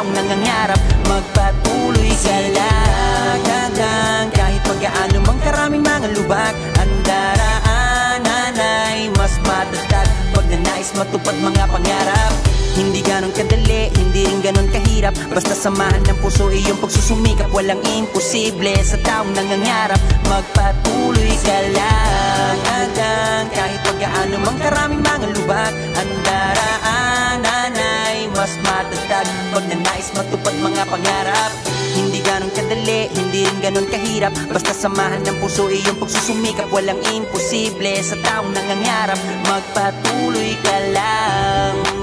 taong nangangarap. Magpatuloy ka lang, kahit pagkaano mang karaming mga lubak. Ang daraanan ay mas matatag pag nanais matupad mga pangarap. Hindi ganon kadali, hindi rin ganon kahirap. Basta samahan ng puso iyong pagsusumikap. Walang imposible sa taong nangangarap. Magpatuloy ka lang, kahit pagkaano mang karaming mga lubak. Ang daraanan ay mas matatag pag nanais matupad mga pangarap. Hindi ganon kadali, hindi rin ganon kahirap. Basta samahan ng puso iyong pagsusumikap. Walang imposible sa taong nangangarap. Magpatuloy ka lang.